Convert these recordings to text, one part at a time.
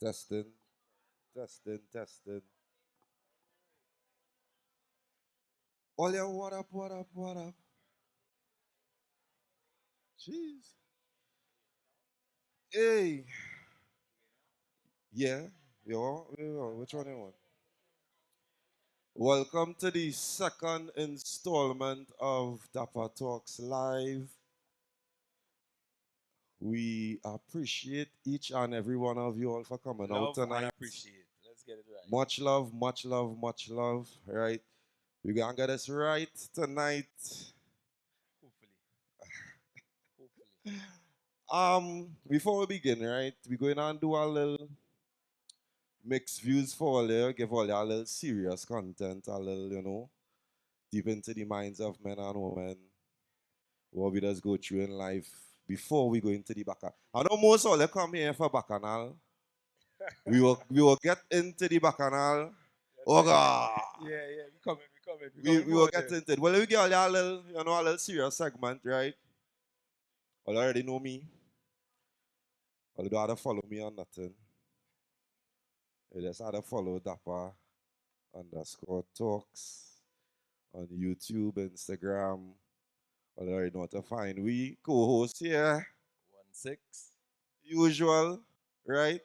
Testing, testing, testing. Olia, what up, what up, what up? Jeez. Hey. Yeah. Which one you want? Welcome to the second installment of Dappa Talks Live. We appreciate each and every one of you all for coming out Love and tonight. appreciate. Let's get it right. Much love, much love, much love. Right? We're gonna get this right tonight. Hopefully. Hopefully. Before we begin, right, we're going to do a little mixed views for all you, give all you a little serious content, a little, deep into the minds of men and women, what we just go through in life before we go into the bacchanal. I know most all you come here for bacchanal. We will get into the bacchanal. That's Oh right. God. Yeah. We We, coming we will forward get there. into it. Well, we get all you a little, a little serious segment, right? Well, you already know me. Well, you don't have to follow me on nothing. You just have to follow Dappa underscore talks on YouTube, Instagram. Well, you already know what to find. We co-host here, 1-6. usual, right?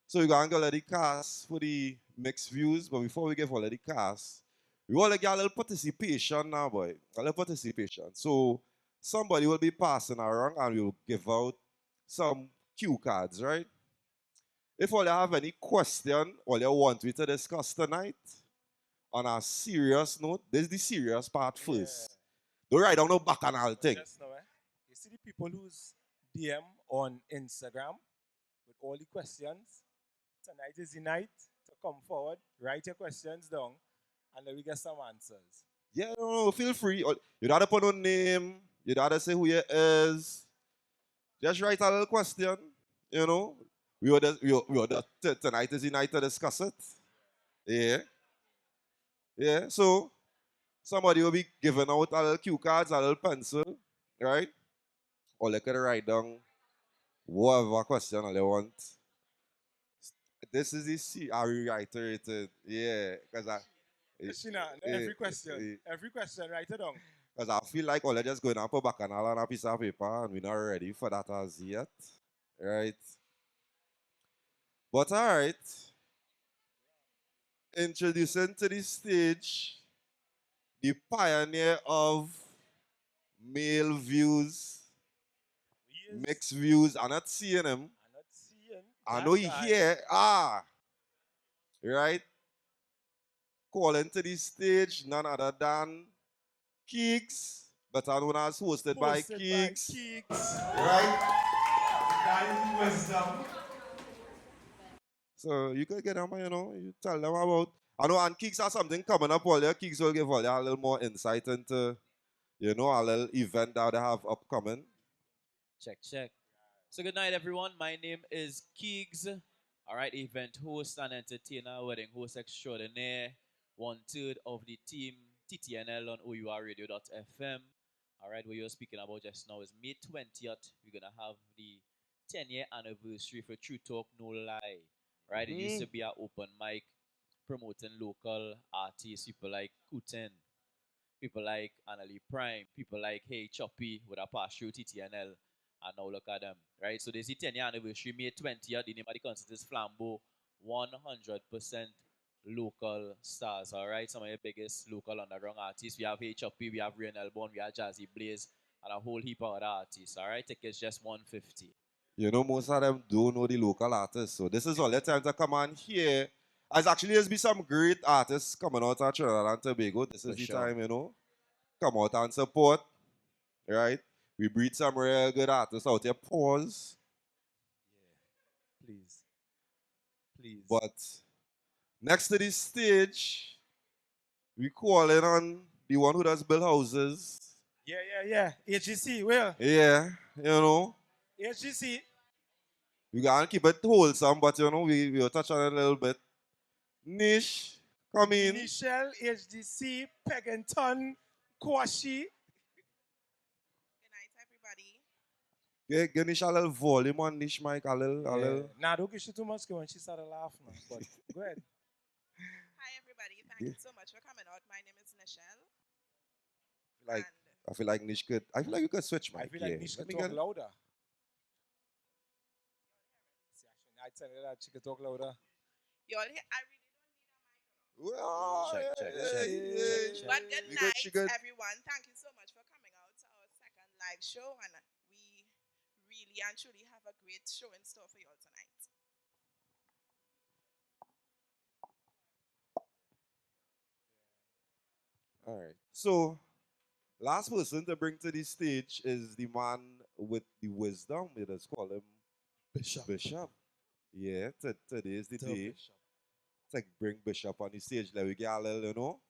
So we're going to get the cast for the mixed views. But before we give all the cast, we want to get a little participation now, boy. A little participation. So somebody will be passing around and we'll give out some cue cards, right? If all you have any question or you want me to discuss tonight, on a serious note, this is the serious part Yeah. first. Don't write down no bacchanal But thing. just now, you see the people who's DM on Instagram with all the questions. Tonight is the night to come forward, write your questions down, and then we get some answers. Yeah, no, feel free. You don't have to put no name. You don't have to say who you is. Just write a little question. You know, tonight is the night to discuss it. Yeah, yeah. So somebody will be giving out a little cue cards, a little pencil, right? Or they can write down whatever question they want. This is the C. I reiterated. Yeah, because Shina, every question, write it down. because I feel like all I just going to put bacchanal on a piece of paper and we're not ready for that as yet. Right? But all right. Introducing to the stage the pioneer of male views, Yes, mixed views. I'm not seeing him. I'm not seeing I know that he guy. here. Right? Calling to the stage, none other than Keeks, better known as hosted by Hosted by Keeks. Keeks. Right? That is wisdom. So you could get them, you tell them about. I know, and Keeks has something coming up all there. Keeks will give all you a little more insight into, a little event that they have upcoming. Check, check. So good night, everyone. My name is Keegs. All right, event host and entertainer, wedding host extraordinaire, 1/3 of the team TTNL on OURradio.fm. All right, what you're speaking about just now is May 20th. We're gonna have the 10-year anniversary for True Talk No Lie. Right, it used to be an open mic promoting local artists, people like Kuten, people like Annalie Prime, people like Hey Choppy with a pass through TTNL, and now look at them, right? So this is the 10-year anniversary, May 20th. The name of the concert is Flambeau, 100% local stars, all right? Some of the biggest local underground artists. We have Hey Choppy, we have Rain Elbon, we have Jazzy Blaze, and a whole heap of other artists, all right? Tickets just 150. Most of them don't know the local artists. So this is all the time to come on here. As actually there's be some great artists coming out of Trinidad and Tobago. This For is the sure. time, come out and support, right? We breed some real good artists out here. Pause. Yeah, please. Please. But next to this stage, we calling on the one who does build houses. Yeah. HGC, well, Yeah, HGC. we gotta keep it wholesome, but we'll touch on it a little bit. Niche, come in. Nichelle, HGC, Peganton, Kwashi. Good night, everybody. Give Nish a little volume on Nish mic, a little, a Yeah. little. Nah, don't give she too much when she started laughing. But go ahead. Hi, everybody. Thank Yeah. you so much for coming out. My name is Nichelle. Like, And I feel like Nish could, I feel like you could switch I mic, feel yeah. like Nish Let could me talk get it. louder. See, I tell her that she could talk louder. you all here, I really don't need a microphone. Well, Check, check, check, yeah, check, yeah. check. But good We good, she night, good. everyone. Thank you so much for coming out to our second live show. And we really and truly have a great show in store for you all tonight. All right. So, last person to bring to the stage is the man with the wisdom. Let us call him Bishop. Bishop. Yeah, today is the The day. Bishop. It's like bring Bishop on the stage. Let we get a little,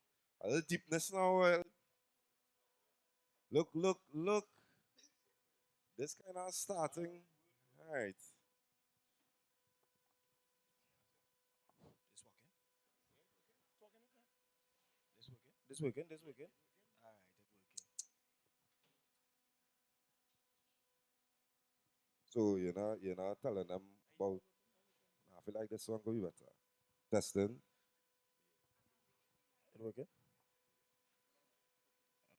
a little deepness now. Look, look, look. This kind of starting. All right. This working? This working? This working? Alright, it working. So you're not telling them about. I feel like this one could be better. Testing. It working?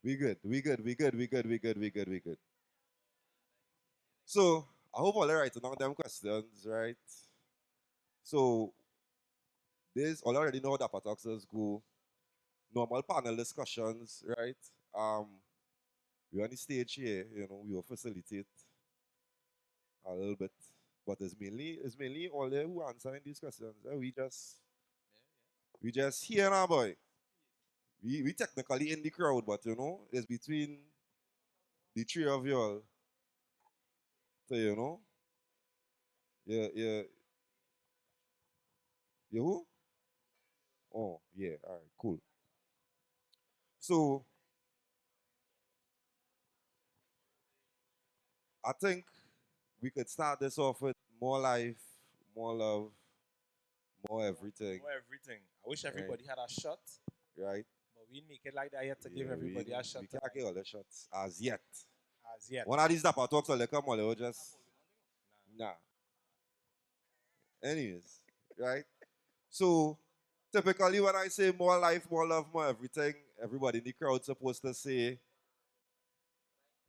We good. We good. We good. We good. We good. We good. We good. So I hope all right along them questions, right? So this all already know that talks go. Normal panel discussions, right? We're on the stage here, we will facilitate a little bit. But it's mainly all there who answering these questions. We just here now, boy. We technically in the crowd, but it's between the three of y'all. So yeah, you who? Oh, yeah, all right, cool. So I think we could start this off with more life, more love, more everything, More everything. I wish right? everybody had a shot, Right? but we make it like that yet to give Yeah, everybody a shot we can't tonight. get all the shots as yet. As yet. One of these Dappa talks will come on, just nah. Anyways, right? So typically when I say more life, more love, more everything, everybody in the crowd supposed to say,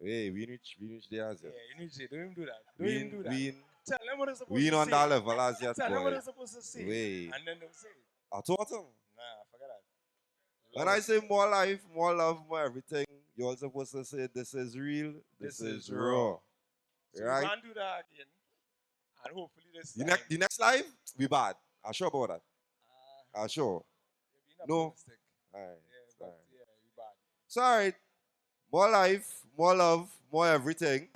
hey, we reach there as Yeah, yet. you need to. Don't even do that. Don't We even in, do that. we in, Tell them what they're supposed we in to on say. that level as yet, Tell them what boy. they're supposed to say. Wait. And then they'll say it. I told him. Nah, forget that. When I say more life, more love, more everything, you're supposed to say this is real, this is raw. So Right? we can't do that again. And hopefully this The time. next live, we bad. I'm sure about that. Uh, I'm sure. you're being No. optimistic. Alright. Yeah, but yeah, we bad. So alright. More life, more love, more everything.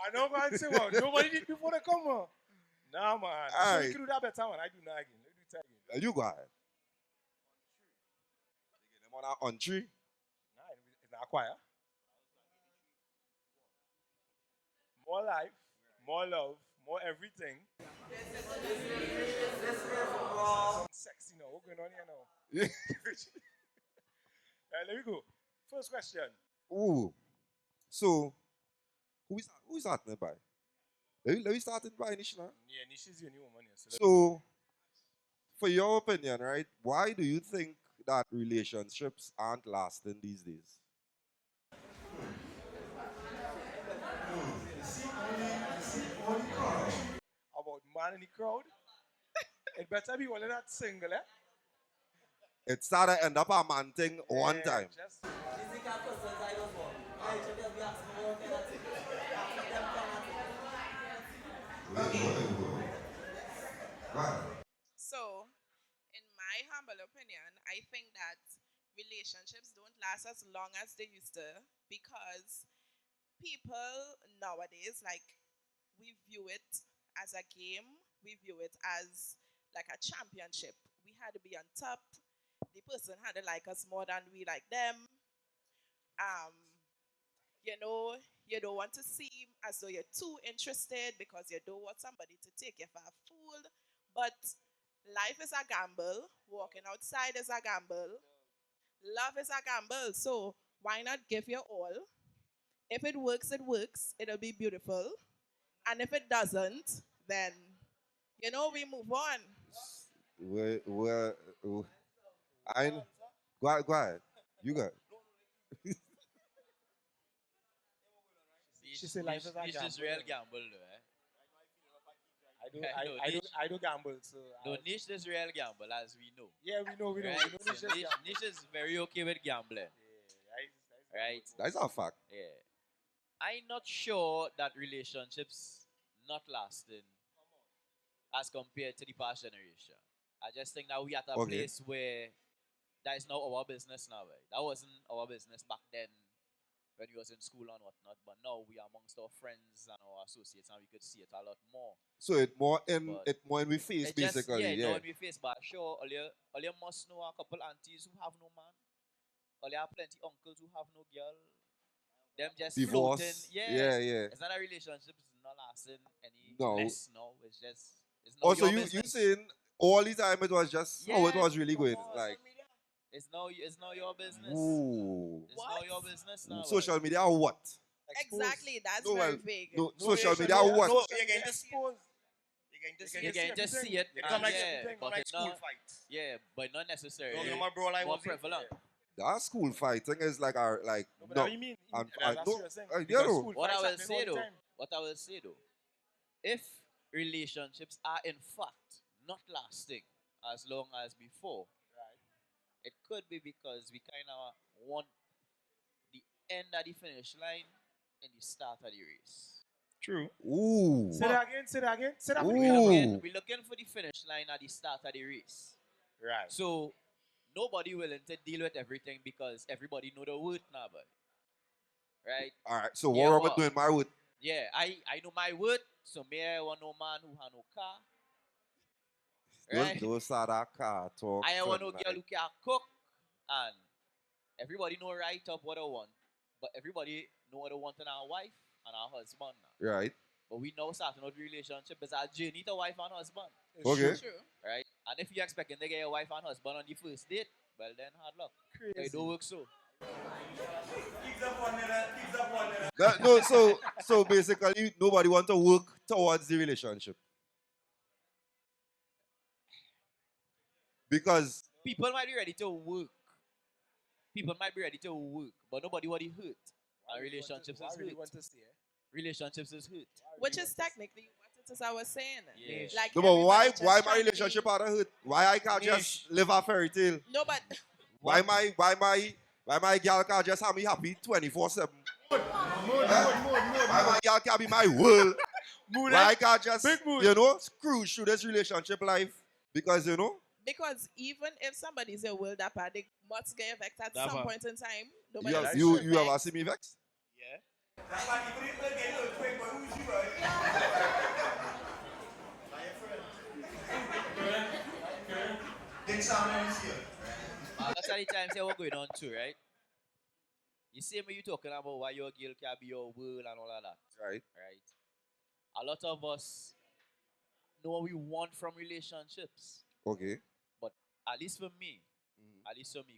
I know, man. Say what? Nobody did before they come on. Nah, man. So we Alright. can do that better, man. I do not again. Let me do it again. You go ahead. Them on our country. Nah, it's not choir. More life, more love, more everything. Sounds sexy now. What's going on here now? Let me go. First question. Ooh. So who is starting by? Let me start it by Nishna. Yeah, Nishi's the only woman here. So for your opinion, right? Why do you think that relationships aren't lasting these days? About man in the crowd. It better be one of that single, eh? It started end up a man thing one Yeah, time. Just, So, in my humble opinion, I think that relationships don't last as long as they used to because people nowadays, like, we view it as a game, we view it as like a championship. We had to be on top. The person had to like us more than we like them. Um, you know, you don't want to seem as though you're too interested because you don't want somebody to take you for a fool. But life is a gamble. Walking outside is a gamble. Love is a gamble. So why not give your all? If it works, it works. It'll be beautiful. And if it doesn't, then we move on. Well, I go ahead. You got. She say life is a It's just gamble. real gamble, though, eh? I do, I know, I do gamble. So No, niche is real gamble, as we know. yeah, we know, Right? we know. So niche is very okay with gambling, right? That's a fact. Yeah. I'm not sure that relationships not lasting as compared to the past generation. I just think that we at a Okay. place where that is now our business now. Right? That wasn't our business back then when we was in school and whatnot. But now we are amongst our friends and our associates and we could see it a lot more. So it more in But it more in we face It just, basically. yeah, Yeah. now when we face, but sure, all you must know a couple aunties who have no man. All you have plenty uncles who have no girl. Them just Divorce. floating. Yeah, yeah. It's not a relationship. It's not lasting any No. less. No, it's just. It's not Also, your you business. saying all the time it was just how it Yeah, was really going. come on. Like, It's not your business. ooh. It's not What? your business now. Social media or what? Exactly. That's No, very well, vague. No, No, social yeah, media yeah, or what? No, you're getting exposed. You're getting to see You can just see it. It and come like yeah, everything, but like it's school not. fights. Yeah, but not necessarily. No, you know my bro like more was it? prevalent. That school fighting is like our like No, but no. what do you mean? And- That's no, what you're saying. yeah, Because no. school What I fights will happen all say the though, time. if relationships are in fact not lasting as long as before, Right. it could be because we kind of want the end of the finish line and the start of the race. True. Ooh. Say that again. Say that again. Say that Ooh. again. We're looking for the finish line at the start of the race. Right. So nobody willing to deal with everything because everybody know the word now, but right? All right. So Yeah, what am I what? doing? My wood. Yeah, I know my word, so me I want no man who have no car. Right? Those are that car talk. I want no tonight. girl who can cook, and everybody know right up what I want, but everybody know what I want in our wife and our husband now. Right. But we now starting out relationship is a journey to wife and husband, It's Okay. True. right? And if you're expecting to get your wife and husband on the first date, well then hard luck. Crazy. It don't work so. No, so basically nobody want to work towards the relationship. Because People might be ready to work. People might be ready to work, but nobody want to hurt. And relationships is really hurt. want to see it. Relationships is hurt. Which is technically what it is I was saying. Yeah. Like no, but why everybody just my trying to be- relationship out of hurt? Why I can't just live a fairy tale? No, but Why my girl can't just have me happy 24/7? Mood. Why my girl can't be my world? Mood. Why I can't just Big mood. cruise through this relationship life? Because because even if somebody's a world Dappa, they must get vexed at some Dappa. point in time. you Nobody have, else you, should you ever vex. see me vex? Yeah. That's how the times say we're going on too, right? You see me you talking about why your girl can be your world and all of that, Right. right? A lot of us know what we want from relationships. Okay. But at least for me,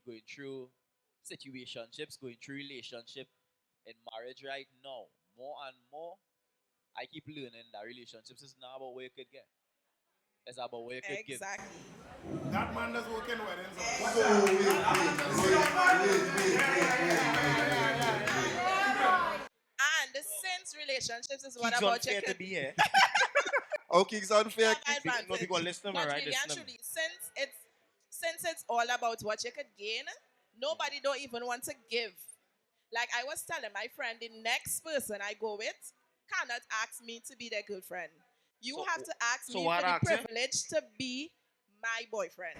going through situationships, going through relationship in marriage right now, more and more, I keep learning that relationships is not about what you could get. It's about what you could give. Exactly. That man does work in weddings. And since relationships is what It's about you unfair to could be here. Okay, it's unfair. have No, advantage. people listen, But right? really, actually, since it's all about what you could gain, nobody don't even want to give. Like I was telling my friend, the next person I go with cannot ask me to be their girlfriend. You So- have to ask so me what for the ask you? privilege to be my boyfriend.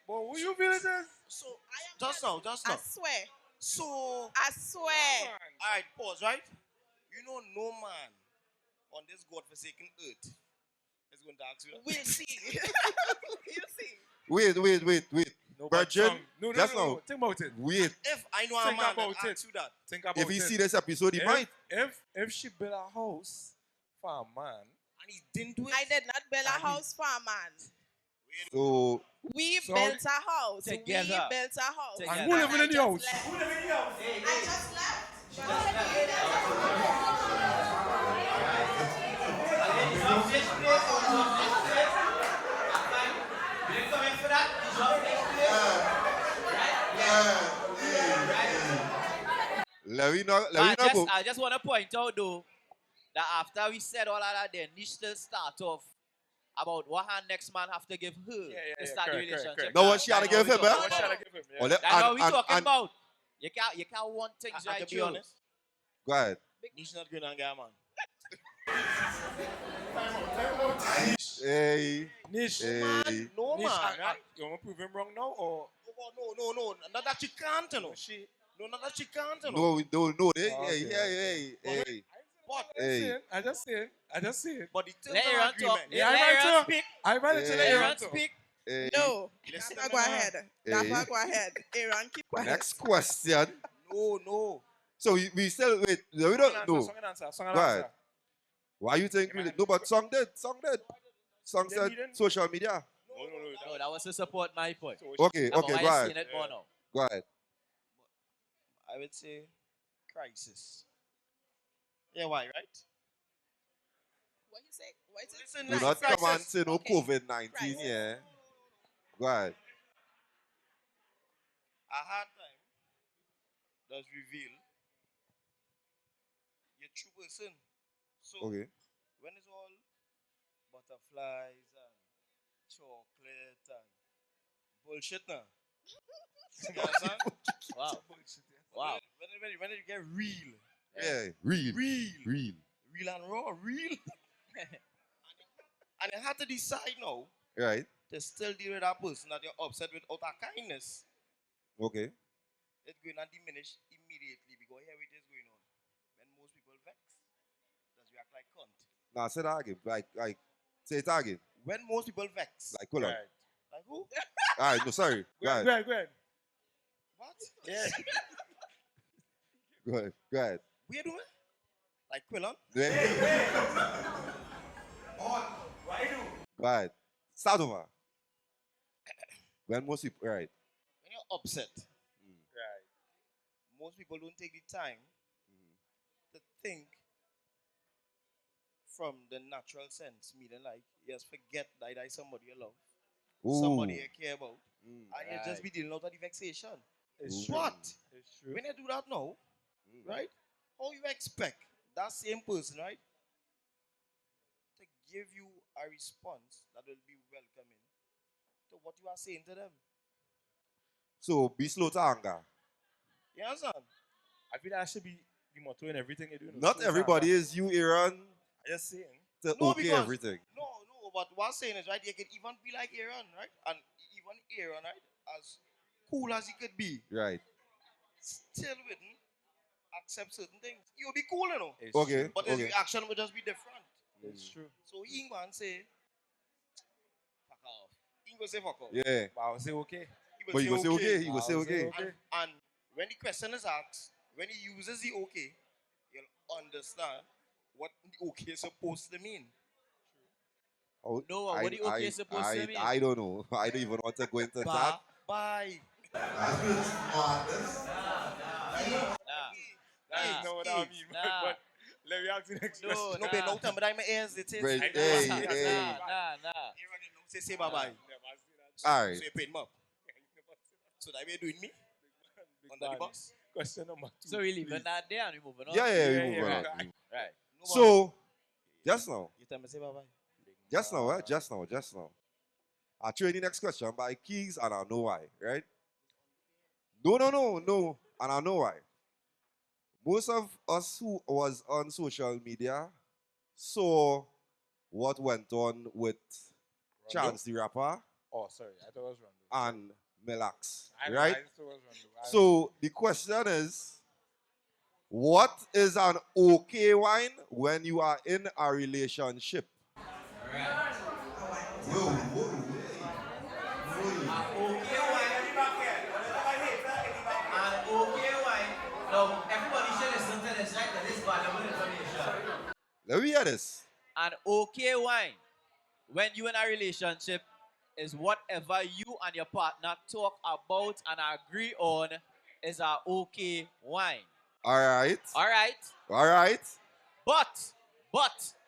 But who you feel it is? So, I am just not- now, just I now. swear. So, I swear. alright, pause, right? You know, no man on this godforsaken earth is going to ask you that. We'll see. We'll see. Wait. No, but Virgin, song. No, just no. now. Think about it. Wait. If I know a Think man about that it. asks you that, Think about If he it. see this episode, he might. If she built a house for a man, and he didn't do it, I did not build a And he- house for a man. So, We So- built a house. Together. We built a house. Together. and who living in the house? I just left. let me know go. I just want to point out though that after we said all of that, then Nish still start off about what her next man have to give her to start the correct, relationship. correct. Know what she had to That's give what him, we eh? talking What shall I about. give him? Yeah. Well, That's what we and- talking and- about. You can't want things and right to be through. honest, Go ahead. he's not going to get a man. Hey, Nish. hey. No Nish, man, right? you want to prove him wrong now or No. Not that she can't, you know. she? No, not that she can't, you know. No, we don't know. Hey, Okay. hey. But, Hey. I just saying. but the terms Let of Aaron talk. agreement. Yeah, Let I Aaron might speak. I might Hey. tell Let Aaron Aaron to. speak. Hey. No. Listen, Dappa, go ahead. Hey. Dappa, go ahead. Aaron, keep quiet. Next question. No. So we still wait. We don't know. Song and answer. Song and Go ahead. answer. Why you think? No, but song did. Song Then said he didn't- social media. No, that was to support my point. Okay, That's okay. why Go I ahead. seen it more now. Go ahead. I would say crisis. Yeah, why, right? What you say? What is it? Listen, Do listen, not come and crisis. say no Okay. COVID-19. Crisis. Yeah. Go ahead. A hard time does reveal your true person. So Okay. when it's all butterflies and chocolate and bullshit now. You understand? Wow. Wow. When it get real, Yeah. Real. real and raw, real. And you have to decide now Right. to still deal with that person that you're upset with out of kindness. Okay. It's going to diminish immediately because here it is going on. When most people vex, does react like cunt. Now say that again. Like, say it again. When most people vex, Like, hold on. Right. like who? All right. No, sorry. Go ahead. Go ahead. What? Yeah. Go ahead. Go ahead. What you doing? Like Quillon? Go ahead. Start over. When most people, right. When you're upset, Right. most people don't take the time to think from the natural sense, meaning like, yes, forget that I somebody you love, somebody you care about, and you just be dealing out of the vexation. It's Ooh. true. But It's true. when you do that now, right, how you expect that same person, right, to give you a response that will be welcoming to what you are saying to them? So be slow to anger. You understand? I feel that should be the motto in everything you do. Not everybody is you, Aaron, I just saying. to No, okay because- everything. No, but what I'm saying is, right, you can even be like Aaron, right? And even Aaron, right, as cool as he could be, Right. still wouldn't accept certain things. You'll be cool, you know, It's Okay. true. but his Okay. reaction would just be different. It's true. So he ain't gonna say, fuck off. He ain't gonna say fuck off. Yeah. But I would say okay. He But you go say okay. You go say I would say okay. okay. And when the question is asked, when he uses the okay, you'll understand what the okay is supposed to mean. Oh, No, what the okay supposed to mean? I don't know. I don't even want to go into that. Bye. Nah. know what I mean. Nah. But let me ask you next No, question. No, nah. but no time, but I'm ears. It is. Right. I know. Hey, Nah, hey. Nah. Aaron, you know, say bye bye. All right. So you paid him up. So that way you're doing me under the man. bus. Question number 2. So we leaving that there and we moving on. Yeah, Yeah, we move yeah, on. right. Right. No, So, just now. you tell me say bye bye. Just now. I'll throw you the next question by Keys, and I know why, right? No. And I know why. Most of us who was on social media saw what went on with Chance the Rapper Oh, sorry. I thought it was Rondo. and Melax, I right? thought it was Rondo. So the question is, what is an okay wine when you are in a relationship? Let me hear this. An okay wine, when you in a relationship, is whatever you and your partner talk about and agree on is a okay wine. All right. All right? All right. But,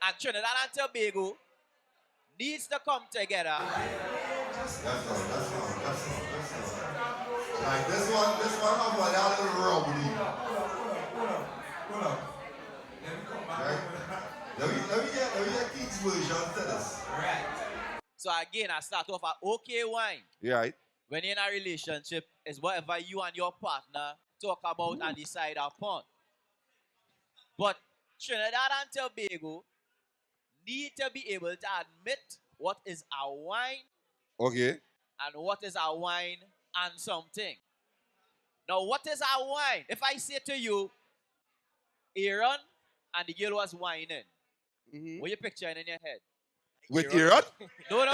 and Trinidad and Tobago needs to come together. That's all. Like this one have a little rubbly. Right? Let me get Keith's version to this. Right. So again, I start off at okay wine. Right. When you're in a relationship, is whatever you and your partner talk about and decide upon. But Trinidad and Tobago need to be able to admit what is a wine Okay. and what is a wine and something. Now, what is a wine? If I say to you, Aaron and the girl was whining, Mm-hmm. what you picturing in your head? With Aaron? No.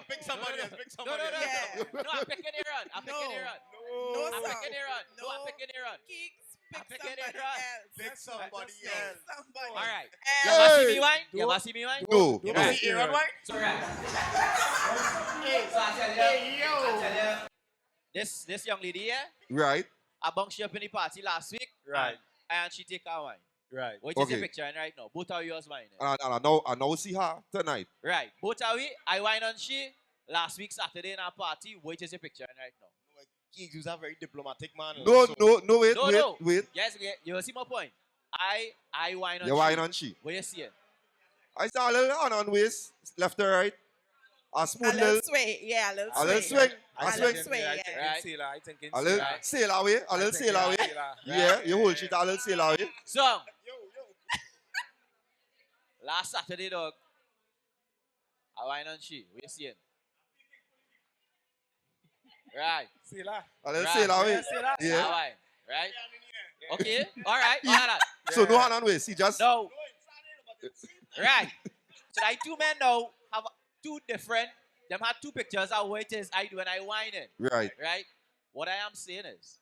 Pick somebody else. Pick No, somebody else. Yeah. No, I'm picking Aaron. I'm picking Aaron. No, I'm sir. picking Aaron. No, I'm No. picking Aaron. Kicks, I'm pick picking somebody Aaron. else. Pick somebody Pick else. somebody. All right. Hey. You ever see me wine? You ever see me wine? No. Don't Right. see Aaron, right? So right. So I tell you, this young lady here, Right. I bunked she up in the party last week. Right. And she take her wine. Right. What is Okay. the picture right now? Both of yours wine. And I now see her tonight. Right. Both of we, I wine on she last week Saturday in our party. What is the picture right now? Keeks, you're a very diplomatic man. No, so- wait. Yes, you see my point. I wine on You she. wine on she. What you see? I saw a little on waist, left to right. A A smooth little little, sway. Yeah, a little a little swing. A A little swing. sway, I yeah. think Right. in Sailor. I think in A little Sailor. sail away. A little sail away. Yeah, you hold shit a little sail away. So, last Saturday, dog, I wine on she. What you seeing? Right. Sailor. A little Right. sail away. Yeah, Sailor. I Yeah. wine. Right? Okay. All right. Yeah. All right. So no hand on waist. He just No. Right. So I two men now have two different. Them had two pictures of what it is I do when I whine it. right. Right? What I am saying is,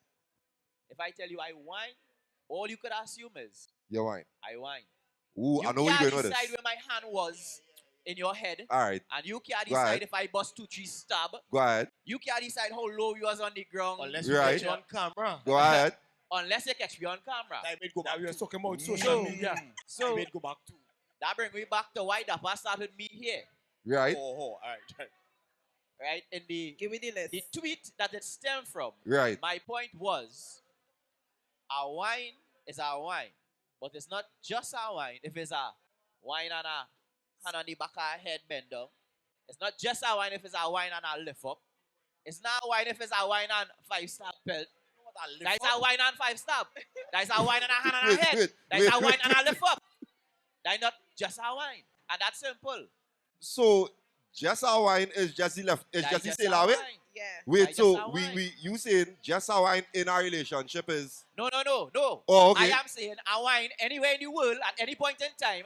if I tell you I whine, all you could assume is You wine. I whine. Ooh, You I know where can't you're going with decide this. where my hand was in your head, All right, and you can't Go ahead. decide if I bust 2-3 stab. go ahead. You can't decide how low you was on the ground. Unless Right. you get you on camera. Go ahead. Unless you catch me on camera. I made go Now back we are to. talking about social media. I So made go back to. that brings me back to why Dappa started me here. Right, All right. Right? In the Give me the list. tweet that it stemmed from. right. My point was, a wine is a wine, but it's not just a wine. If it's a wine and a hand on the back of a head bend down, it's not just a wine if it's a wine and a lift up. It's not a wine if it's a wine and 5-star pelt. That is a wine and 5-star. That is a wine and a hand on a head. That is a wine and a lift up. That is not just a wine, and that's simple. So just our wine is just the left. It's That just is the sail a away. wine. Yeah. Wait, Just so our we wine. you saying just our wine in our relationship is No. Oh, okay. I am saying a wine anywhere in the world at any point in time.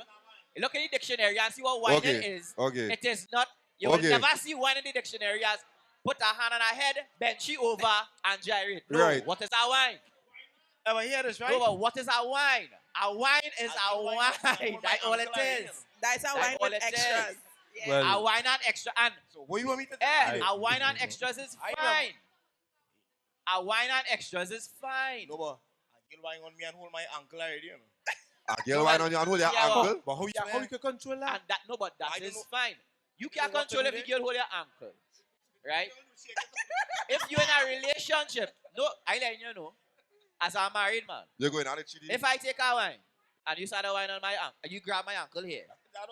You look in the dictionary and see what wine Okay. is. okay. It is not. You Okay. will never see wine in the dictionary as put a hand on a head, bend she over, and gyrate. No. Right. What is a wine? Ever hear this, right? No, but what is a wine? A wine is I a do wine. wine for my That's all it uncle and is. That's a That's wine all with it extras. is. Yeah. Well, A wine and extra. And So what you want me to do? a wine and extras is I know. fine. A wine and extras is fine. No, but I get lying on me and hold my ankle already. You know? A girl wine on your hand, hold your Yeah, ankle. but how you can control that? And that no, but that I don't is know. fine. You You can't know what to control do if the then? girl hold your ankle. Right? If you're in a relationship, no, I let you know, as a married man, You're going on a cheating. if I take a wine and you start a wine on my ankle, and you grab my ankle here, That's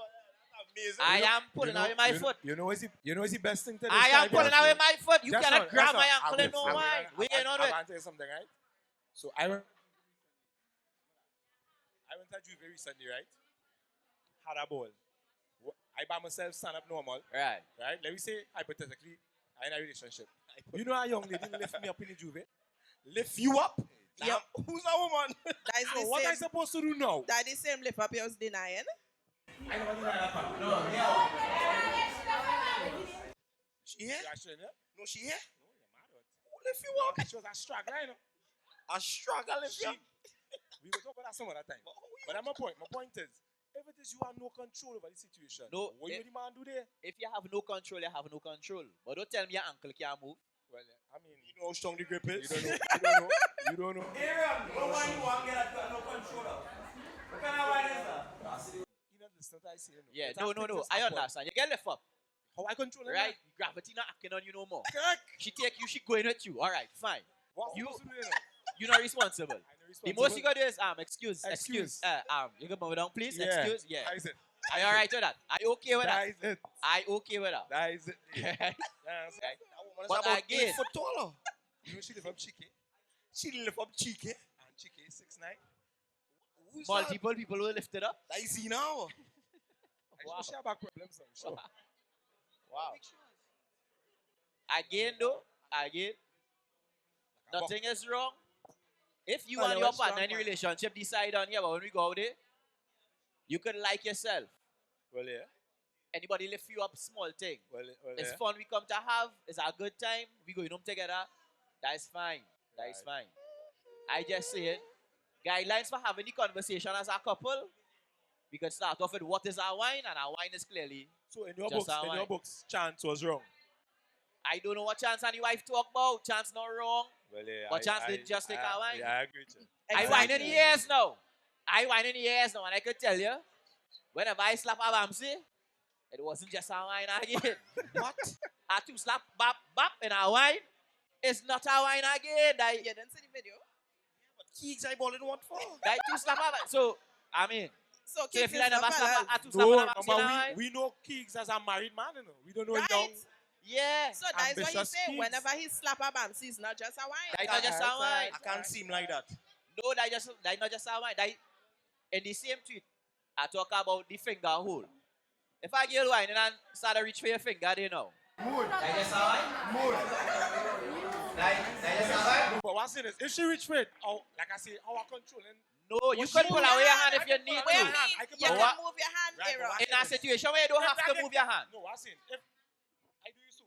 amazing. I am pulling away my foot. You know what's the best thing to I am pulling away my foot. You Just cannot one, grab just my one. ankle in no wine. We ain't on I it. want to tell you something, right? So I went to Juve recently, right? Had a ball. I by myself stand up normal, Right. right? Let me say hypothetically, I'm in a relationship. You know a young lady lift me up in the Juve? Lift you up? Yep. Who's a woman? That is So the what am I same. supposed to do now? That is the same lift up you was denying. I never did that part. No, She here? actually, yeah? No, she here? No, you're mad. Who lift you up? She was a struggle, you know. A struggle lift you up. We will talk about that some other time. But that's my point. My point is, if it is you have no control over the situation, No, what you the man do there? If you have no control, you have no control. But don't tell me your ankle can't move. Well, I mean, You know how strong the grip you is? don't know. You don't know. You don't know. Aaron, no one you want to get that no controller. What kind of wine is that? You don't listen to what I say. Yeah, It no, has no, things no. to I stop on. understand. You get left up, How I control it? right? Gravity not acting on you no more. Correct. She take you, she going with you. All right, fine. What You- supposed to do now? You're not responsible. I know The responsible. most you gotta do is excuse. Excuse. You can move it down, please. Yeah. Excuse. Yeah. That is it. Are you alright with that? Are you okay with That that? is it. Are you okay with that? That is it. Right? Yes. Right. That woman is But about again- 8 foot taller. You know she live from Chike, She live from cheeky. and Chike is 6'9". Who's Multiple people will lift it up. that? I see now. Wow. She have back problems now. Sure. Wow. Again, though, nothing is wrong. If you Oh, and no, your it's partner wrong, in the man. relationship decide on here, but when we go out there, you could like yourself. Well, yeah. Anybody lift you up, small thing. Well, It's yeah. fun we come to have. It's a good time. We going home together. That is fine. That is fine. I just say it. Guidelines for having the conversation as a couple. We could start off with what is our wine, and our wine is clearly. So in your Just books, how in your I- books, chance was wrong. I don't know what Chance and the wife talk about. Chance not wrong. Well, yeah. But Chance didn't just take our wine. Yeah, I agree with you. I wine in the ears now. I wine in the ears now, and I could tell you, whenever I slap a Bamsi, it wasn't just a wine again. What? I two slap bap bap in a wine. It's not a wine again. You didn't see the video? Keeks eyeballing what for? That two slap a So I mean, So, so kids if you is like not never slap balanced. a two slap No, a Bamsi in a number wine, we know Keeks as a married man, you know. We don't know Right? young. yeah. So that's what he Ambitious say. kids. Whenever he slap a bam, it's not just a wine. That not just a wine. I can't seem like that. No, that not just a wine. That in the same tweet, I talk about the finger hole. If I get wine and start to reach for your finger, they know. Mood. That just a wine. Mood. That just a wine. No, but what's in this? If she reach for it, like I say, our controlling. No, you Well, can she pull move away her your hand. hand if I you can need pull Wait, away to. her hand. I can you put my can hand. move your hand, Right, Aaron. but In a situation where you don't have to move your hand. No, what's in? If I do you so,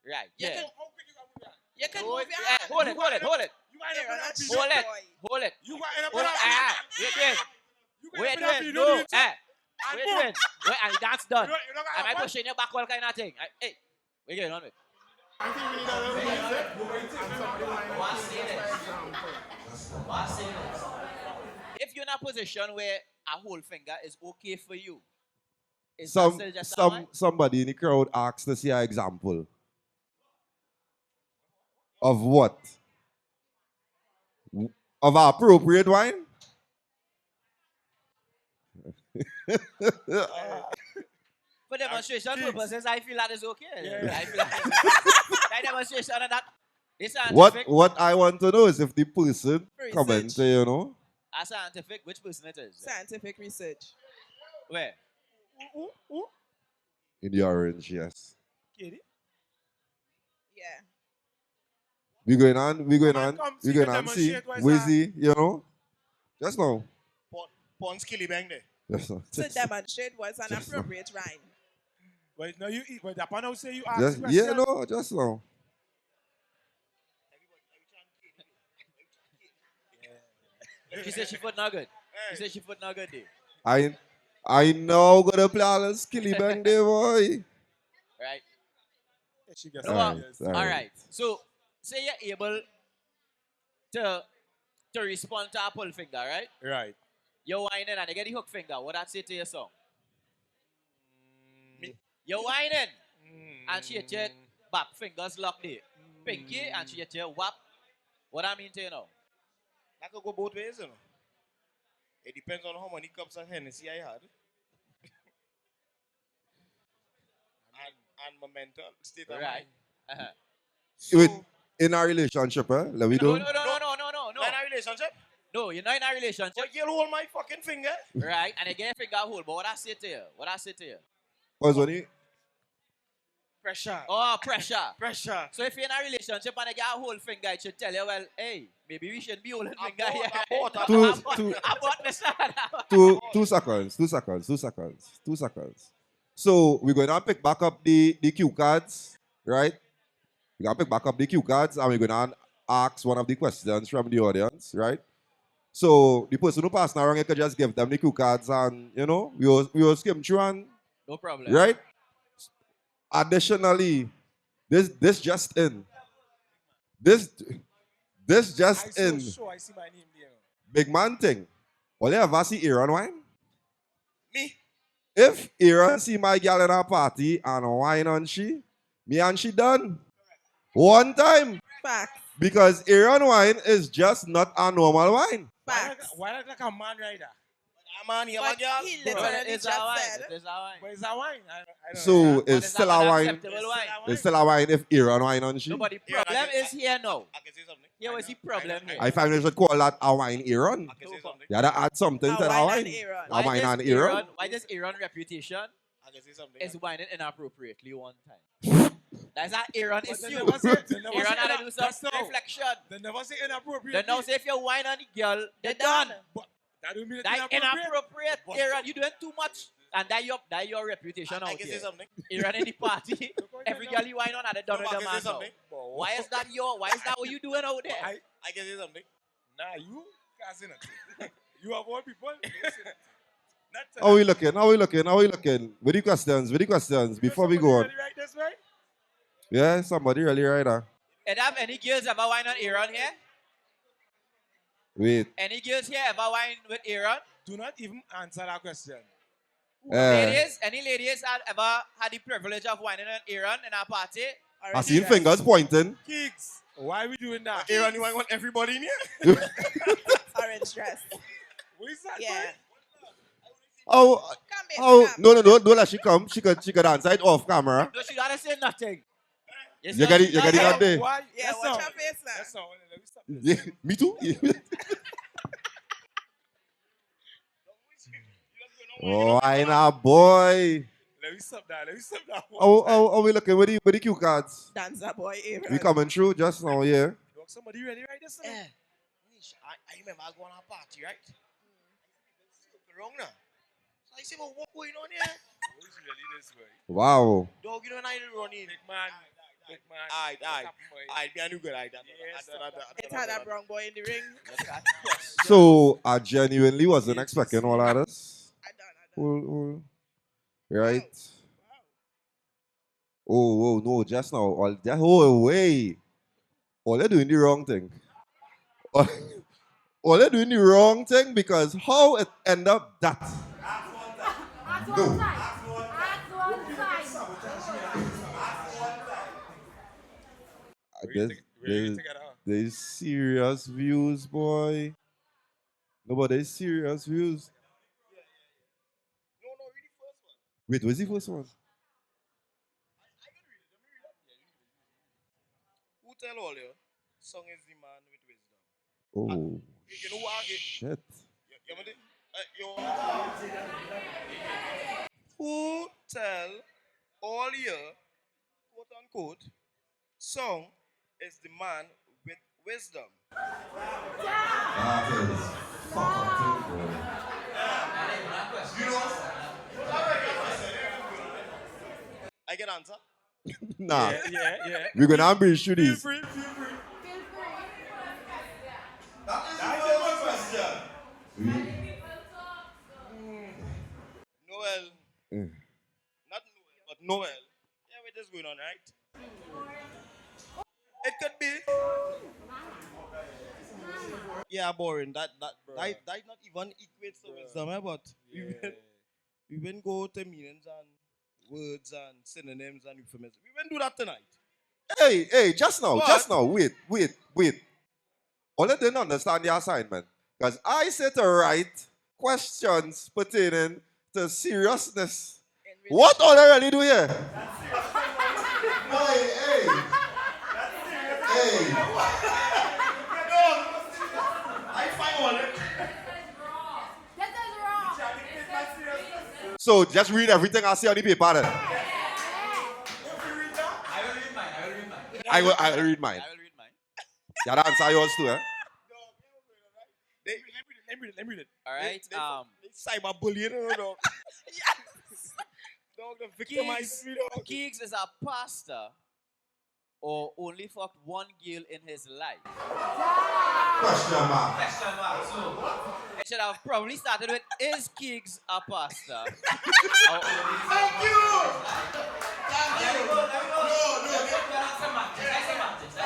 Right, You yeah. can- how quick you can move your hand? You can Hold move it, your yeah, hand. hold it, hold it, hold it. You got to Aaron, end up that's in Hold shit, it, boy. hold it. You got to end up Hold it. Wait, wait. You Wait, got wait, to no, do it. wait, wait. Wait, and that's done. You don't got Am I to pushing your back all kind of thing? Hey, we're getting on it. I think we need a little music and somebody line If you're in a position where a whole finger is okay for you, is that still just a wine? Somebody in the crowd asked to see an example of what? Of an appropriate wine? For demonstration kids. purposes, I feel that is okay. Yeah. I feel that is that demonstration and that is What scientific. what I want to know is if the person Research. comment, you know, A scientific, which person it is? Scientific research. Where? in the orange, yes. Kitty. Yeah. We going on, Come see we going the on, see, demonstrate what's Wizzy, you know? Just now. Pon skilly bang there. Just now. To demonstrate what's an Just now. appropriate wine. But now you eat. But Dappa now say you ask Just, question. yeah, no, just now. She said she foot not good. She said she foot not good there. I know gonna play all the skilly bang there, boy. Right? She gets No, Alright, yes. alright. All right. So, say you're able to respond to a pull finger, right? Right. You're whining and you get the hook finger. What that say to your song? You're whining and she hit your bap fingers locked there. Pinky and she hit your whap. What I mean to you now? That could go both ways, you know. It depends on how many cups of Hennessy I had. and my mental state of Right. mind. Uh-huh. So, With, in our relationship, eh? Let me No, do. no, no, no, no, no, no, no. not in a relationship. No, you're not in a relationship. So you'll hold my fucking finger. Right? And you get your finger hold. But what I say to you? What I say to you? Because when you, Pressure. Oh, pressure. Pressure. So if you're in a relationship and you get a whole finger, it should tell you, well, hey, maybe we should be holding finger Abort, here. abort, Abort, Mr. two seconds. So we're going to pick back up the cue cards, right? We're going to pick back up the cue cards and we're going to ask one of the questions from the audience, right? So the person who passed around, you could just give them the cue cards and, you know, we will skim through and, No problem. right? Additionally, this just in. This I just so in. sure I see my name there. Big man thing. Will you ever see Aaron wine? Me? If Aaron see my girl in a party and wine on she, me and she done. One time. Facts. Because Aaron wine is just not a normal wine. Facts. Why not like a man rider? Man, you have a But girl. he But literally it's just our wine. said. It is our wine. But it's a wine. I don't So know. But it's still a an wine. acceptable wine. It's still a wine if Aaron wine on she. No, but the Aaron, problem I is here now. I can say something. Here was the problem here. I find we should call that a wine Aaron. I can say something. You gotta add something to that Wine and wine. Aaron. A wine and Aaron. Why does Aaron reputation I can say something. is whining inappropriately one time? That's how Aaron is But they you. never say- they never Aaron say had that- to do some that's no. reflection. They never say inappropriate. Then now say if you whine on the girl, they're done. But that don't mean it's That inappropriate. But- Aaron, you doing too much. And that your reputation I out can say here. something. Aaron in the party, every girl you whine on had done with I the can man say now. something. Why is that what you doing out there? I can say something. Nah, you can't say nothing. You of all people, you don't say nothing. Not to How we that. looking? How we looking? How we looking? With the questions, before we go on. Somebody right this way? Yeah, somebody really right there. And have any girls ever whine on Aaron here? Wait. Any girls here ever whine with Aaron? Do not even answer that question. Ladies, any ladies have ever had the privilege of whining on Aaron in our party? I seen fingers pointing. Kids, why are we doing that? Aaron, you want everybody in here? Orange dress. What is that? Yeah. Oh, Come, baby, oh, come. no, don't let she come. She could answer it off camera. No, she gotta say nothing. You got it not there. Why? Yeah, That's watch all. your face now. That's all. Let me stop this. Yeah, me too. Why not, boy? Let me stop that. Let me stop that. How we looking with the cue cards? Dancer boy, Aaron. We coming through just now, yeah. Somebody ready right this Eh, time? Nish, I remember I go on a party, right? Wrong now. So I say, well, what going on here? Who's really this way? Wow. Dog, you know, I run in. Big man. Big man. Aight. Top boy. Aight, me and you good, aight. Yes, It had a brown boy in the ring. So I genuinely wasn't expecting all of this. I done. Right. Oh no, just now. Oh way. All they're doing the wrong thing. All they're doing the wrong thing because how it end up that. No. There's serious views, boy. No, but there's serious views. No, read the first one. Wait, what's the first one? Who tell all you? Song is the man with wisdom. Oh, You know what? shit. Who tell all you, quote unquote, song is the man with wisdom? That is fucking I can answer. Nah, Yeah. we're gonna ambush you Feel these. free, feel free. Noel. Not Noel, but Noel. Yeah, what is going on, right? It could be. Yeah, boring. That not even equates to wisdom, but we won't go to meanings and words and synonyms and euphemisms. We won't do that tonight. Hey, just now, What? wait. All of them understand the assignment. Because I said to write questions pertaining to seriousness. What all I really do here? Boy, hey. I find one. So just read everything I see on the paper then. I will read mine. I will read mine. You gotta answer yours too, eh? Let me read it. All right. Cyberbullying, you know. Yes. Dog, the victimized me, dog. Keeks is a pastor or only fucked one girl in his life? Question mark. Question mark. So, I should have probably started with, is Keegs a pastor? Thank you! Let me go. That's semantics.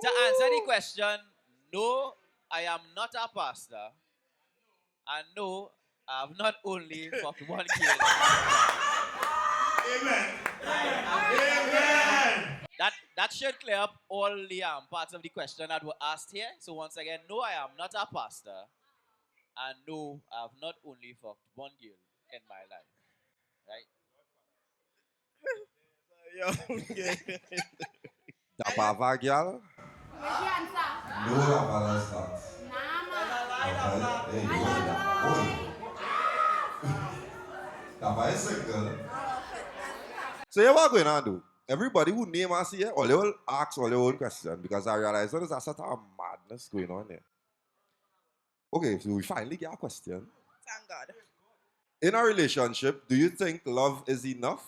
To answer the question, no, I am not a pastor. And no, I have not only fucked one girl. Amen. Amen. That should clear up all the parts of the question that were asked here. So once again, no, I am not a pastor. And no, I have not only fucked one girl in my life. Right? Yo, yeah. Dappa have a girl? Where's the answer? No, Dappa does not. Nah, Okay. Hey, Dappa is single. So here what going on do? Everybody who name us here, all they will ask all their own question because I realize there is a sort of madness going on here. Okay, so we finally get a question. Thank God. In a relationship, do you think love is enough?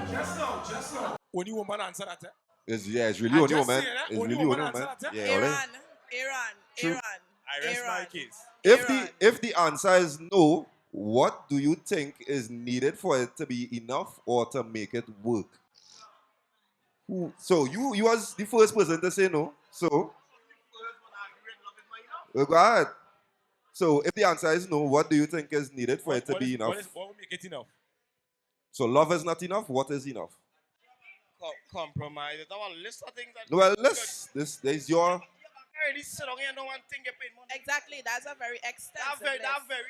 Just now. Only woman answer that. It's really I only just woman. say that, It's only really woman only woman. answer that. Yeah, alright. True. I rest my case. If the answer is no, what do you think is needed for it to be enough or to make it work? So you was the first person to say no. So go ahead. So if the answer is no, what do you think is needed for it to be enough? What will make it enough? So love is not enough. What is enough? Compromise. There's a list of things that. Well, this is your. I already sit down here and no one think you're paying money. Exactly, that's a very extensive That list.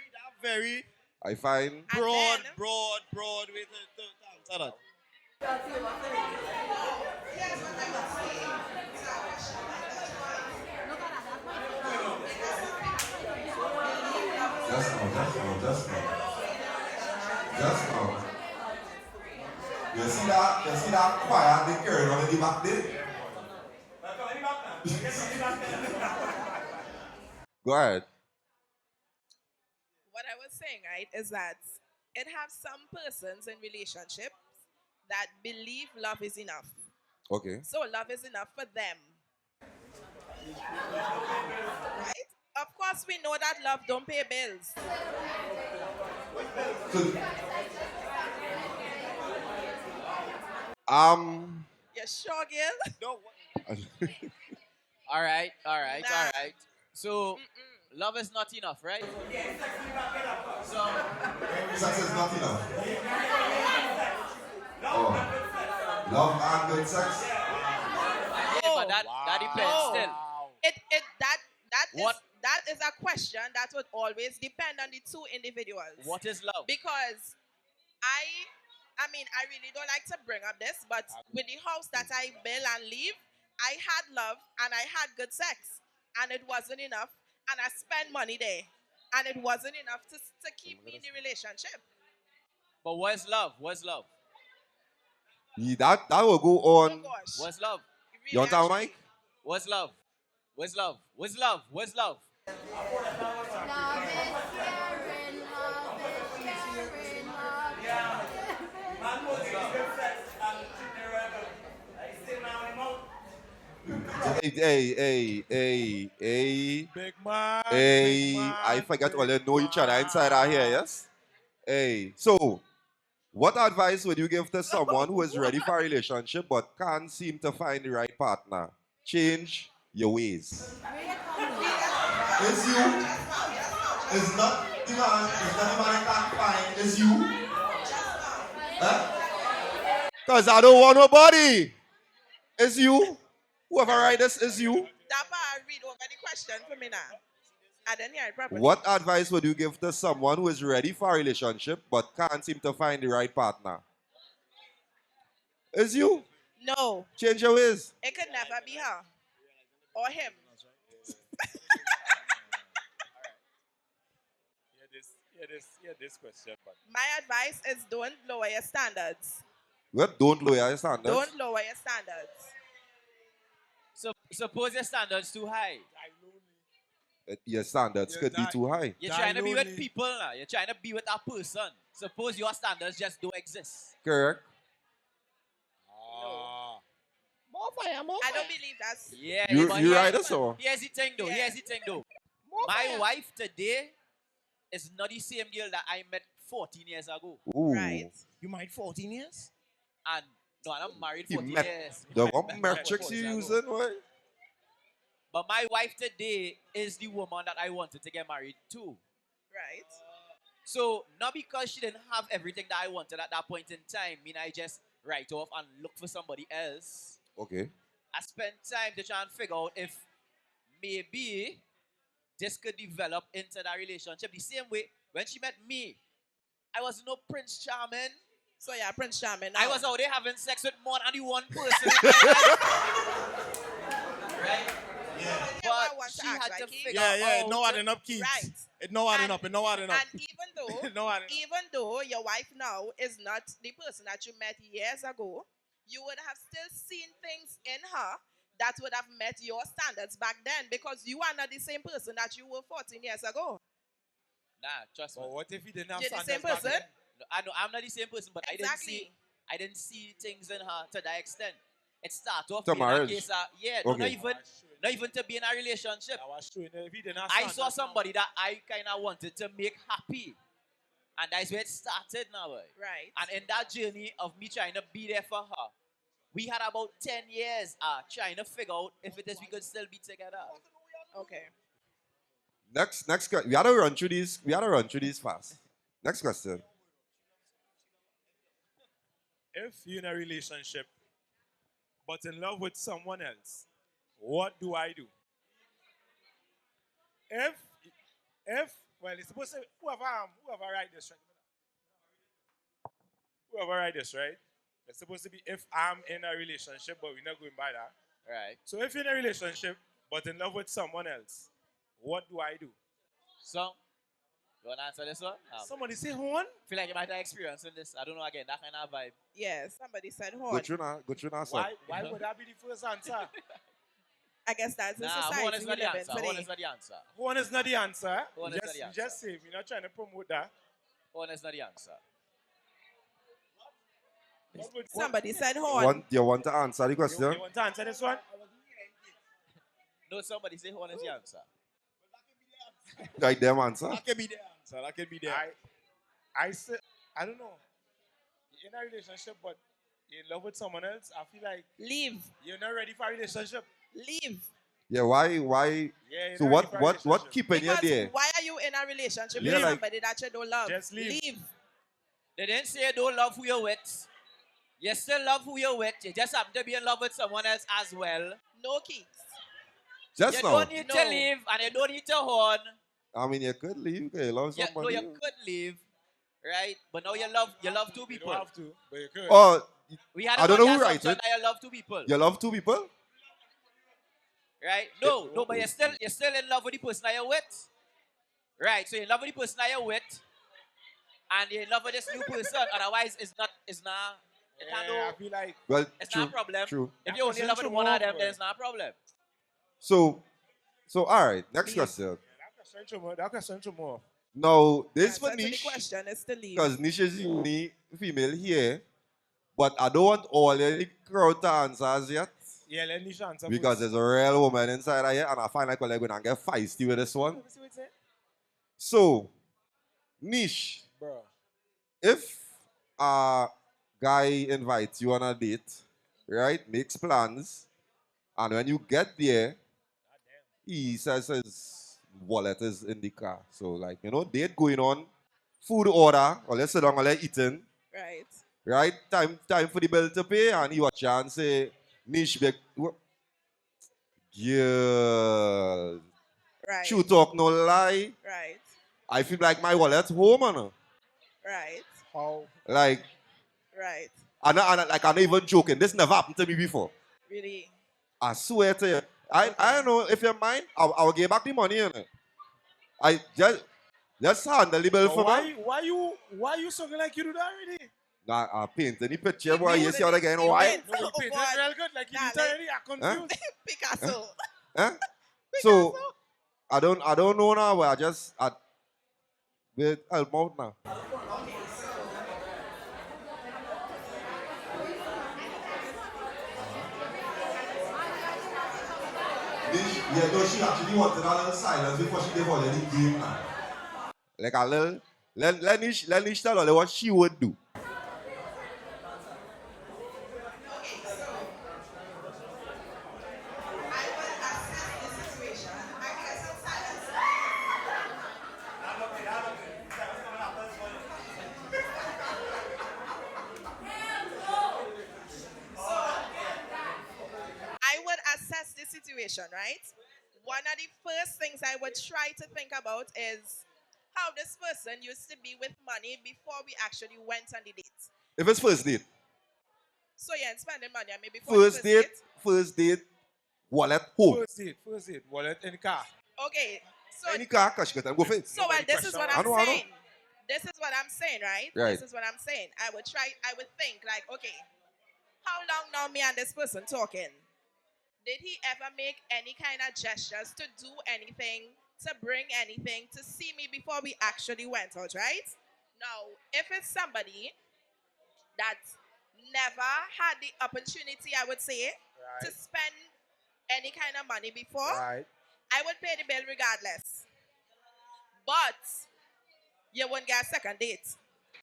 very I find. And broad then- way to answer that. Just now. You see that choir they carrying on the back there? Go ahead. What I was saying, right, is that it have some persons in relationships that believe love is enough. Okay. So love is enough for them. Right? Of course, we know that love don't pay bills. So, You sure, Gil? No, All right. Nah. So, love is not enough, right? So, sex is not enough. Oh. Love and good sex. but that depends No. still. That What? that is a question that would always depend on the two individuals. What is love? Because I mean, I really don't like to bring up this, but with the house that I built and live, I had love and I had good sex, and it wasn't enough, and I spent money there, and it wasn't enough to keep me in the relationship. But what's love? What's love? Yeah, that will go Oh on. gosh. What's love? You want that, Mike? What's love? What's love? What's love? What's love? love is caring, love is caring, love is Hey. Big man. Hey, big man, I forgot all big you know each other man. inside out here, yes? Hey, so what advice would you give to someone who is ready for a relationship but can't seem to find the right partner? Change your ways. It's you. It's not the man. It's not the man I can't find. It's you. Because I don't want nobody. It's you. Whoever write this is you. Dappa, read over the question for me now. I didn't hear it properly. What advice would you give to someone who is ready for a relationship but can't seem to find the right partner? It's you. No, Change your ways. it could never be her or him. Hear this question, but My advice is don't lower your standards. Well, don't lower your standards. Don't lower your standards. So, suppose your standards too high. Your standards Yeah, could be that- too high. You're That trying to be with lonely. people now. You're trying to be with a person. Suppose your standards just don't exist. Correct? Ah. More fire, more I fire. don't believe that's. Yeah, You but you here's, right or so? here's the thing though. Yeah. Here's the thing though. More My fire. wife today is not the same girl that I met 14 years ago. Ooh. Right. You married 14 years? And no, I'm not married The 14 met- years. The Met what 14 metrics you years ago. using, boy? But my wife today is the woman that I wanted to get married to. Right. So not because she didn't have everything that I wanted at that point in time, mean I just write off and look for somebody else. Okay. I spent time to try and figure out if maybe this could develop into that relationship. The same way when she met me, I was no Prince Charming. So yeah, Prince Charming. I now. was out there having sex with more than the one person in my life. Right? Yeah, But I want to she ask, had right, to Keith? figure Yeah, yeah, out. it no adding up, Keith. Right. It no adding And- up, it no adding up. And even though, No adding up. even though your wife now is not the person that you met years ago, you would have still seen things in her that would have met your standards back then because you are not the same person that you were 14 years ago. Nah, trust me. But what if he didn't have You're the standards same back person? then? No, I know I'm not the same person, but Exactly. I didn't see things in her to that extent. It started off To being a marriage. case of, yeah, no, Okay. not even to be in a relationship. I was showing if he didn't have I standards saw now. somebody that I kind of wanted to make happy. And that's where it started now. Boy. Right. And in that journey of me trying to be there for her, we had about 10 years trying to figure out if it is we could still be together. Okay. Next question. We had to run through these. We had to run through these fast. Next question. If you're in a relationship but in love with someone else, what do I do? If well, it's supposed to whoever write this right, it's supposed to be if I'm in a relationship, but we're not going by that. Right. So if you're in a relationship but in love with someone else, what do I do? So, you want to answer this one? Somebody say horn? Feel like you might have experience in this. I don't know again, that kind of vibe. Yes, somebody said Go horn. through now. Go through now, sir. Why would that be the first answer? I guess that's the Nah, horn society is we not the live in answer. Horn today. is not the answer. Horn is not the answer. Horn is not the answer. Just say, we're not trying to promote that. Horn is not the answer. Somebody said horn. You want to answer the You question? want to answer this one? No, somebody say horn is the answer. Like them answer. That can be the answer. That can be the answer. I say, I don't know. You're in a relationship, but you're in love with someone else. I feel like Leave. you're not ready for a relationship. Leave. Yeah. Why? Yeah, you're So not what? ready for a What relationship. keeping you Because there? why are you in a relationship Yeah, with like- somebody that you don't love? Just leave. They didn't say you don't love who you're with. You still love who you're with. You just happen to be in love with someone else as well. No keys. Just You now. don't need to No. leave and you don't need to horn. I mean, you could leave. You love No, somebody. you could leave, right? But now you love two You people. don't have to, but you could. Oh, We had I don't know who podcast writes option it. that you love two people, you love two people? right? No, but you're still in love with the person that you're with, right? So you're in love with the person that you're with, and you're in love with this new person. Otherwise, it can't Yeah, I do. feel like Well, It's true. not a problem. True. If you only in love with one of them, then it's not a problem. So all right. Next question. that question to more. Now, this Yes, for answer the Niche, question is to leave. because Niche is the only female here, but I don't want all the crowd to answer as yet, Yeah, let Nisha answer because first. there's a real woman inside here, and I find like we're going to get feisty with this one. Let me see what it say. So, Niche, Bro. if a guy invites you on a date, right, makes plans, and when you get there, he says his wallet is in the car. So, like, date going on, food order, or let's sit down and let's eating, Right. right? Time for the bill to pay, and he watch and say, Niche, girl, Right. true talk, no lie. Right. I feel like my wallet's home, man. Right. How? Like, Right. I'm not even joking. This never happened to me before. Really. I swear to you. I don't know if you mind. I'll give back the money. I just handle the bill for me. Why you sounding like you do that already? Nah, I paint any picture, You boy. paint You it, see how again? you Why? paint. No, you Oh, painted boy. real good. Like you Nah, did already. I'm confused. Picasso. Huh? So, I don't know now, but wait, help out now. Yeah, no, she actually wanted a little silence before she gave all the game now. Like a little, let Nish tell her what she would do. Okay, so I will assess the situation. I guess some silence. I would assess the situation, right? One of the first things I would try to think about is how this person used to be with money before we actually went on the date. If it's first date, So yeah, spending money on me before the first date, wallet home. First date, wallet in the car. Okay, so Any car, cash get and go for it. so well, this is what I I'm know. saying. This is what I'm saying, right? Right. This is what I'm saying. I would think like, okay, how long now me and this person talking? Did he ever make any kind of gestures to do anything, to bring anything, to see me before we actually went out, right? Now, if it's somebody that never had the opportunity, I would say, to spend any kind of money before, Right. I would pay the bill regardless. But you wouldn't get a second date.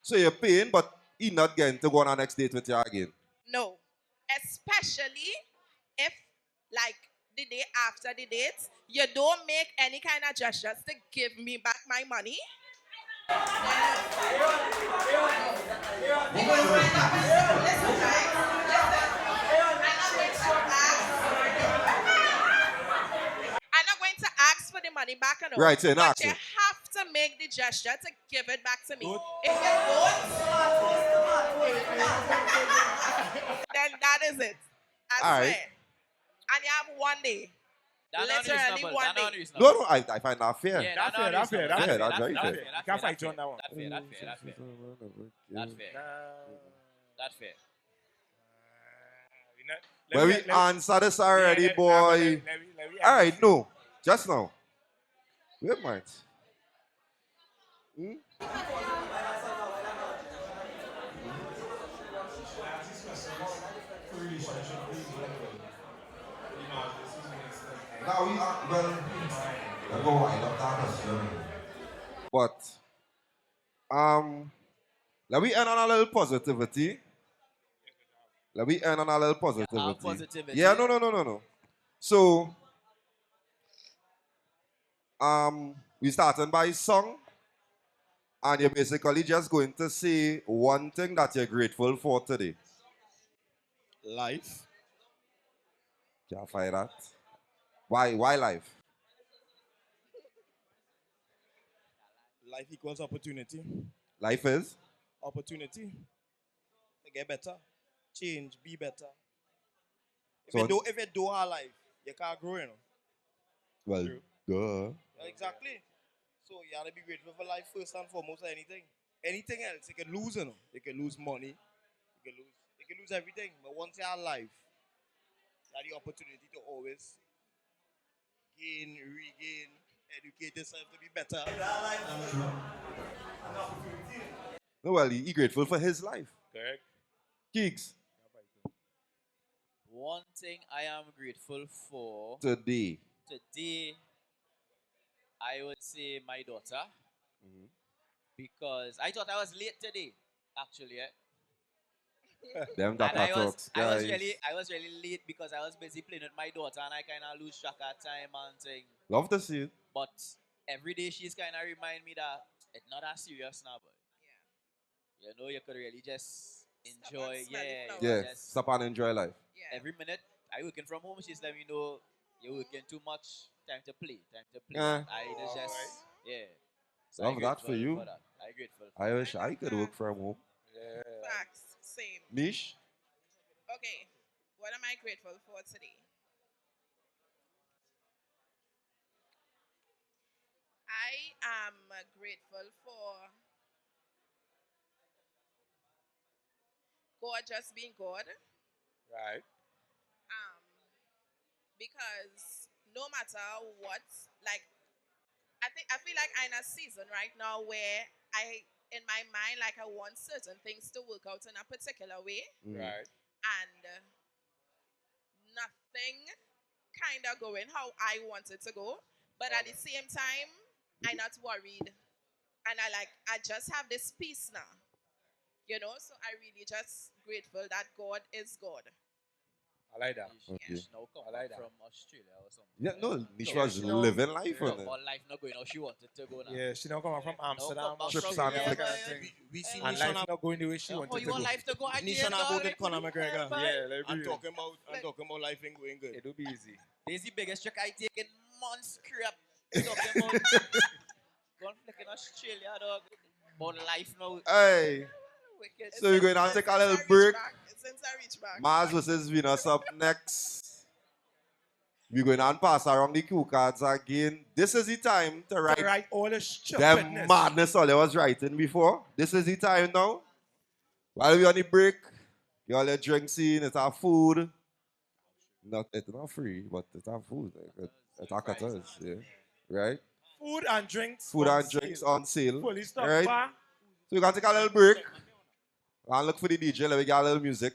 So you're paying, but he not getting to go on our next date with you again. No. Especially if, like, the day after the date, you don't make any kind of gestures to give me back my money. Because right now, listen, right? I'm not going to ask for the money back and all. Right, so you're not But you asking. have to make the gesture to give it back to me. If you don't, then that is it. I All swear. right. And you have one day. That's Literally unreasonable. one That's day. unreasonable. No, I find that fair. Yeah, That's fair, that's fair, that's fair, that's very fair. You can't fight you on that one. That's fair. That's fair. That's fair. That's fair. Well, we answered this already, boy. All right, no. Just now. Wait a minute. Now we are, well, I'm going to wind up that question. But, let me end on a little positivity. Let me end on a little positivity. Positivity. Yeah, no. So, we starting by song, and you're basically just going to say one thing that you're grateful for today. Life. Can't find that. Why life? Life equals opportunity. Life is? Opportunity to get better, change, be better. If So- you do have life, you can't grow, you know. Well, True. duh. Exactly. So you have to be grateful for life first and foremost. Anything else, you can lose, you know. You can lose money, you can lose everything. But once you have life, you have the opportunity to always gain, regain, educate yourself to be better. No, well, he grateful for his life. Correct. Gigs, One thing I am grateful for today. today, I would say my daughter, because I thought I was late today, actually. Them And Dappa I talks, guys. I was really late because I was busy playing with my daughter and I kind of lose track of time and thing. Love to see it. But every day she's kind of remind me that it's not that serious now, but you know, you could really just enjoy. Stop and smell the Yeah, flowers. Yeah, just stop and enjoy life. Yeah. every minute I working from home, she's letting me know you're working too much. Time to play. Yeah. I just yeah. So Love I'm that for grateful you. For that. I'm grateful. I wish I could work from home. Facts. Same. Niche? Okay. What am I grateful for today? I am grateful for God just being God. Right. Because no matter what, like I feel like I'm in a season right now where in my mind, like I want certain things to work out in a particular way, Right. and nothing kind of going how I want it to go. But at the same time, I'm not worried, and I just have this peace now, So I really just grateful that God is God. I like that. Okay. She now come I like back that. from Australia or something. Yeah, no, Nish Yeah, was she know- living life No, on it. her life not going how she wanted to go now. Yeah, she don't come out from Amsterdam, come back Trips from and here, flicks. man. We see and Nishan life not going the way she How wanted you to want go. life to go again, Nishan dog? about it, Conor McGregor. Yeah, let me And real. talking about life ain't going good. It'll be easy. This is the biggest trick I take in months crap. Talking about conflict in Australia, dog. About life now. Hey, Wicked. so we're going to take a little break. Since I reach back. Mars versus Venus up next. We're going to pass around the cue cards again. This is the time to To write write all the them stupidness. madness all I was writing before. This is the time now. While we're on the break, you all your drinks in, it's our food. It's not free, but it's our food. It's our cutters, yeah. Right? Food and drinks. Food on and drinks sale. on sale. Fully stocked Right? bar. So we're going to take a little break. And look for the DJ, let me get a little music.